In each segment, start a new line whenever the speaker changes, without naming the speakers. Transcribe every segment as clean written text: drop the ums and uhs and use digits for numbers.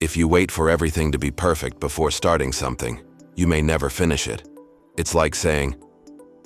If you wait for everything to be perfect before starting something, you may never finish it. It's like saying,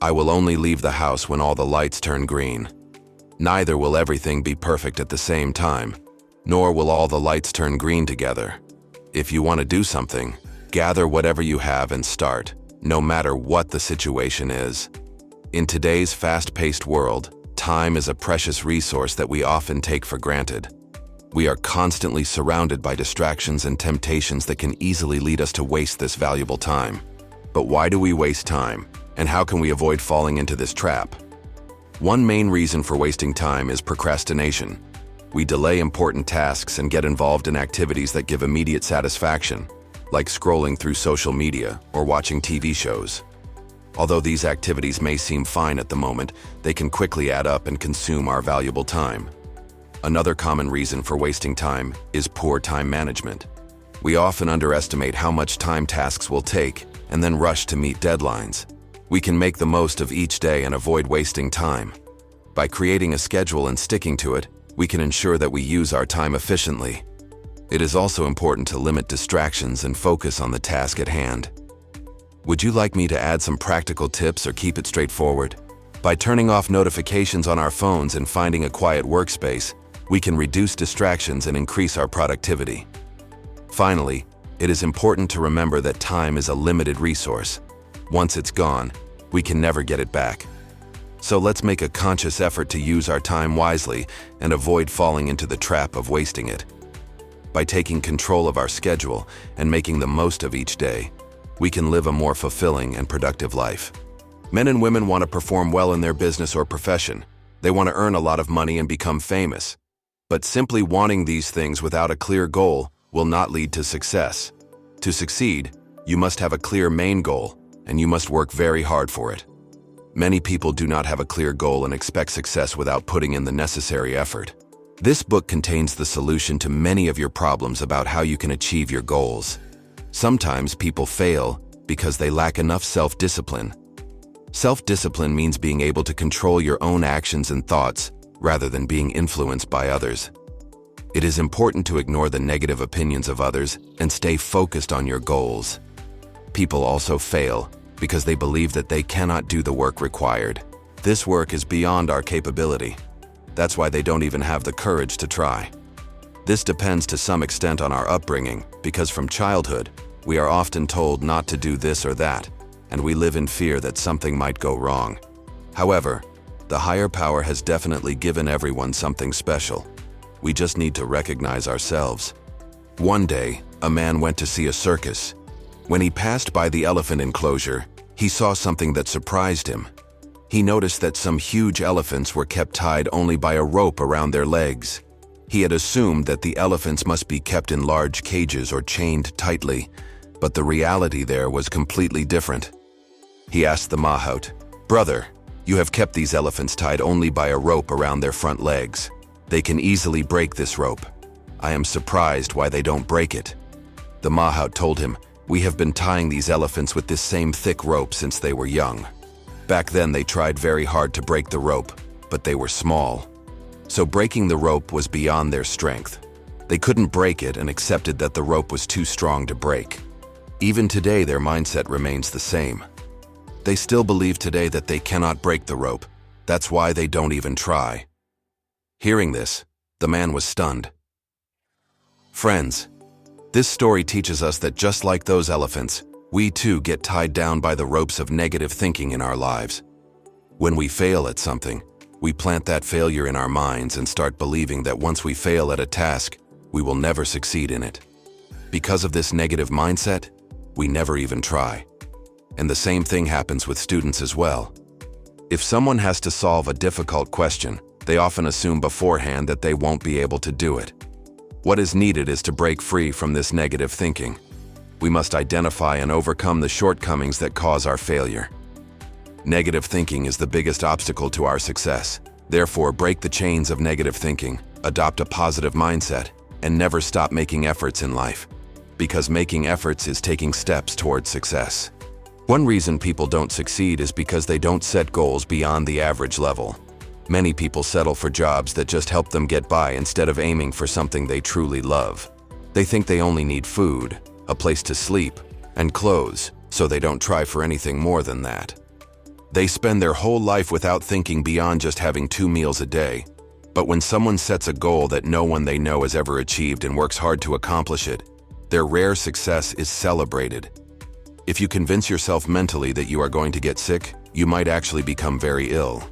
"I will only leave the house when all the lights turn green." Neither will everything be perfect at the same time, nor will all the lights turn green together. If you want to do something, gather whatever you have and start, no matter what the situation is. In today's fast-paced world, time is a precious resource that we often take for granted. We are constantly surrounded by distractions and temptations that can easily lead us to waste this valuable time. But why do we waste time, and how can we avoid falling into this trap? One main reason for wasting time is procrastination. We delay important tasks and get involved in activities that give immediate satisfaction, like scrolling through social media or watching TV shows. Although these activities may seem fine at the moment, they can quickly add up and consume our valuable time. Another common reason for wasting time is poor time management. We often underestimate how much time tasks will take and then rush to meet deadlines. We can make the most of each day and avoid wasting time. By creating a schedule and sticking to it, we can ensure that we use our time efficiently. It is also important to limit distractions and focus on the task at hand. Would you like me to add some practical tips or keep it straightforward? By turning off notifications on our phones and finding a quiet workspace, we can reduce distractions and increase our productivity. Finally, it is important to remember that time is a limited resource. Once it's gone, we can never get it back. So let's make a conscious effort to use our time wisely and avoid falling into the trap of wasting it. By taking control of our schedule and making the most of each day, we can live a more fulfilling and productive life. Men and women want to perform well in their business or profession. They want to earn a lot of money and become famous. But simply wanting these things without a clear goal will not lead to success. To succeed, you must have a clear main goal, and you must work very hard for it. Many people do not have a clear goal and expect success without putting in the necessary effort. This book contains the solution to many of your problems about how you can achieve your goals. Sometimes people fail because they lack enough self-discipline. Self-discipline means being able to control your own actions and thoughts rather than being influenced by others. It is important to ignore the negative opinions of others and stay focused on your goals. People also fail because they believe that they cannot do the work required. This work is beyond our capability. That's why they don't even have the courage to try. This depends to some extent on our upbringing, because from childhood, we are often told not to do this or that, and we live in fear that something might go wrong. However, the higher power has definitely given everyone something special. We just need to recognize ourselves. One day, a man went to see a circus. When he passed by the elephant enclosure, he saw something that surprised him. He noticed that some huge elephants were kept tied only by a rope around their legs. He had assumed that the elephants must be kept in large cages or chained tightly, but the reality there was completely different. He asked the mahout, "Brother, you have kept these elephants tied only by a rope around their front legs. They can easily break this rope. I am surprised why they don't break it." The mahout told him, "We have been tying these elephants with this same thick rope since they were young. Back then they tried very hard to break the rope, but they were small. So breaking the rope was beyond their strength. They couldn't break it and accepted that the rope was too strong to break." Even today their mindset remains the same. They still believe today that they cannot break the rope. That's why they don't even try. Hearing this, the man was stunned. Friends, this story teaches us that just like those elephants, we too get tied down by the ropes of negative thinking in our lives. When we fail at something, we plant that failure in our minds and start believing that once we fail at a task, we will never succeed in it. Because of this negative mindset, we never even try. And the same thing happens with students as well. If someone has to solve a difficult question, they often assume beforehand that they won't be able to do it. What is needed is to break free from this negative thinking. We must identify and overcome the shortcomings that cause our failure. Negative thinking is the biggest obstacle to our success. Therefore, break the chains of negative thinking, adopt a positive mindset, and never stop making efforts in life. Because making efforts is taking steps towards success. One reason people don't succeed is because they don't set goals beyond the average level. Many people settle for jobs that just help them get by instead of aiming for something they truly love. They think they only need food, a place to sleep, and clothes, so they don't try for anything more than that. They spend their whole life without thinking beyond just having 2 meals a day. But when someone sets a goal that no one they know has ever achieved and works hard to accomplish it, their rare success is celebrated. If you convince yourself mentally that you are going to get sick, you might actually become very ill.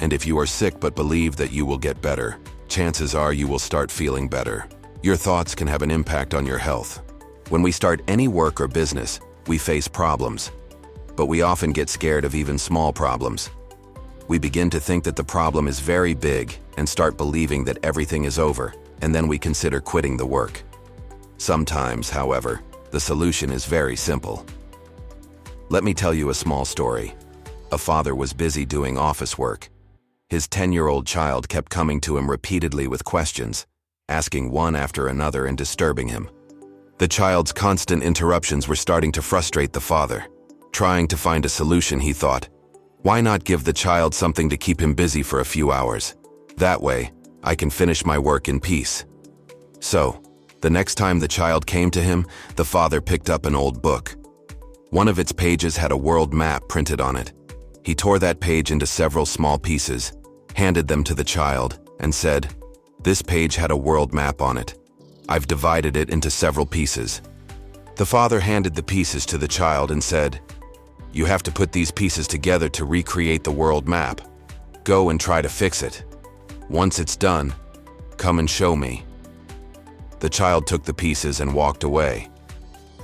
And if you are sick but believe that you will get better, chances are you will start feeling better. Your thoughts can have an impact on your health. When we start any work or business, we face problems. But we often get scared of even small problems. We begin to think that the problem is very big and start believing that everything is over, and then we consider quitting the work. Sometimes, however, the solution is very simple. Let me tell you a small story. A father was busy doing office work. His 10-year-old child kept coming to him repeatedly with questions, asking one after another and disturbing him. The child's constant interruptions were starting to frustrate the father. Trying to find a solution, he thought, why not give the child something to keep him busy for a few hours? That way, I can finish my work in peace. So, the next time the child came to him, the father picked up an old book. One of its pages had a world map printed on it. He tore that page into several small pieces, handed them to the child, and said, "This page had a world map on it. I've divided it into several pieces." The father handed the pieces to the child and said, "You have to put these pieces together to recreate the world map. Go and try to fix it. Once it's done, come and show me." The child took the pieces and walked away.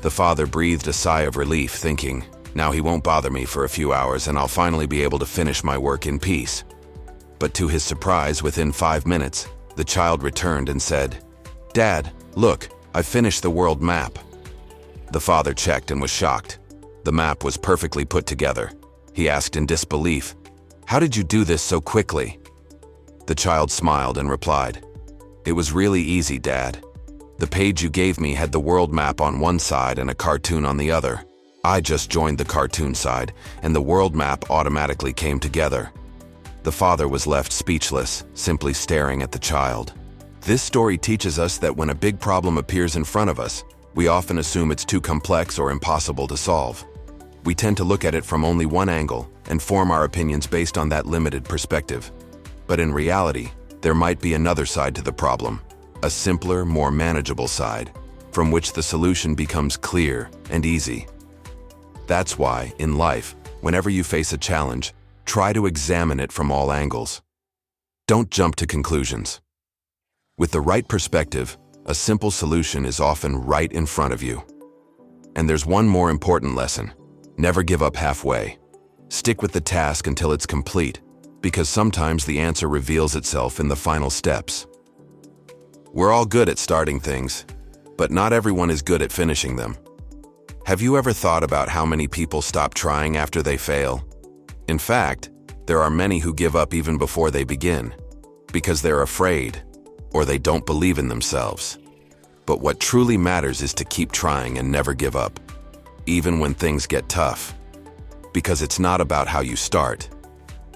The father breathed a sigh of relief, thinking, now he won't bother me for a few hours and I'll finally be able to finish my work in peace. But to his surprise, within 5 minutes, the child returned and said, "Dad, look, I finished the world map." The father checked and was shocked. The map was perfectly put together. He asked in disbelief, "How did you do this so quickly?" The child smiled and replied, "It was really easy, Dad. The page you gave me had the world map on one side and a cartoon on the other. I just joined the cartoon side, and the world map automatically came together." The father was left speechless, simply staring at the child. This story teaches us that when a big problem appears in front of us, we often assume it's too complex or impossible to solve. We tend to look at it from only one angle and form our opinions based on that limited perspective. But in reality, there might be another side to the problem, a simpler, more manageable side, from which the solution becomes clear and easy. That's why, in life, whenever you face a challenge, try to examine it from all angles. Don't jump to conclusions. With the right perspective, a simple solution is often right in front of you. And there's one more important lesson. Never give up halfway. Stick with the task until it's complete, because sometimes the answer reveals itself in the final steps. We're all good at starting things, but not everyone is good at finishing them. Have you ever thought about how many people stop trying after they fail? In fact, there are many who give up even before they begin, because they're afraid, or they don't believe in themselves. But what truly matters is to keep trying and never give up, even when things get tough. Because it's not about how you start,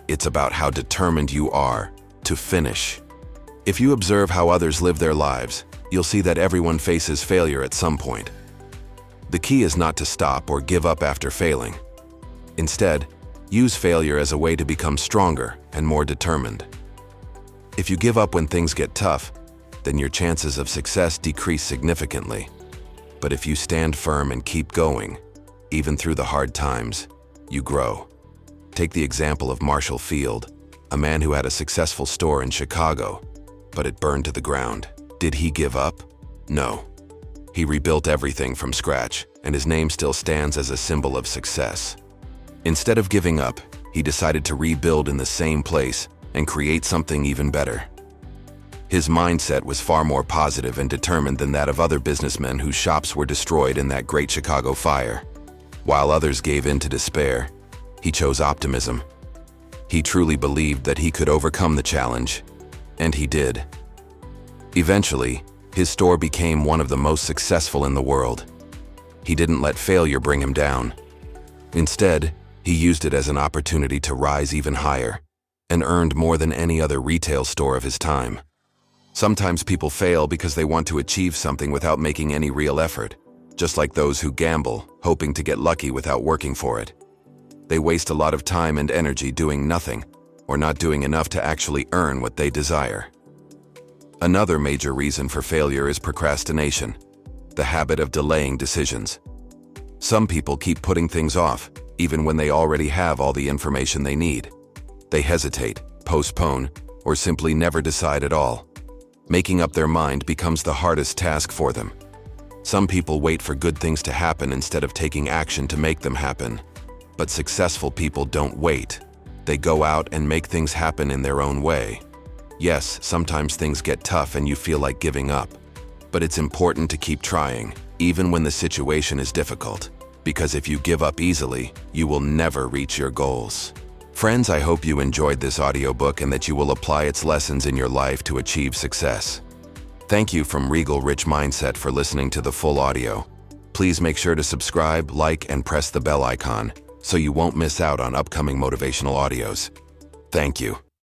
it's about how determined you are to finish. If you observe how others live their lives, you'll see that everyone faces failure at some point. The key is not to stop or give up after failing. Instead, use failure as a way to become stronger and more determined. If you give up when things get tough, then your chances of success decrease significantly. But if you stand firm and keep going, even through the hard times, you grow. Take the example of Marshall Field, a man who had a successful store in Chicago, but it burned to the ground. Did he give up? No. He rebuilt everything from scratch, and his name still stands as a symbol of success. Instead of giving up, he decided to rebuild in the same place and create something even better. His mindset was far more positive and determined than that of other businessmen whose shops were destroyed in that great Chicago fire. While others gave in to despair, he chose optimism. He truly believed that he could overcome the challenge, and he did. Eventually, his store became one of the most successful in the world. He didn't let failure bring him down. Instead, he used it as an opportunity to rise even higher and earned more than any other retail store of his time. Sometimes people fail because they want to achieve something without making any real effort, just like those who gamble, hoping to get lucky without working for it. They waste a lot of time and energy doing nothing, or not doing enough to actually earn what they desire. Another major reason for failure is procrastination, the habit of delaying decisions. Some people keep putting things off, even when they already have all the information they need. They hesitate, postpone, or simply never decide at all. Making up their mind becomes the hardest task for them. Some people wait for good things to happen instead of taking action to make them happen. But successful people don't wait. They go out and make things happen in their own way. Yes, sometimes things get tough and you feel like giving up. But it's important to keep trying, even when the situation is difficult. Because if you give up easily, you will never reach your goals. Friends, I hope you enjoyed this audiobook and that you will apply its lessons in your life to achieve success. Thank you from Regal Rich Mindset for listening to the full audio. Please make sure to subscribe, like, and press the bell icon so you won't miss out on upcoming motivational audios. Thank you.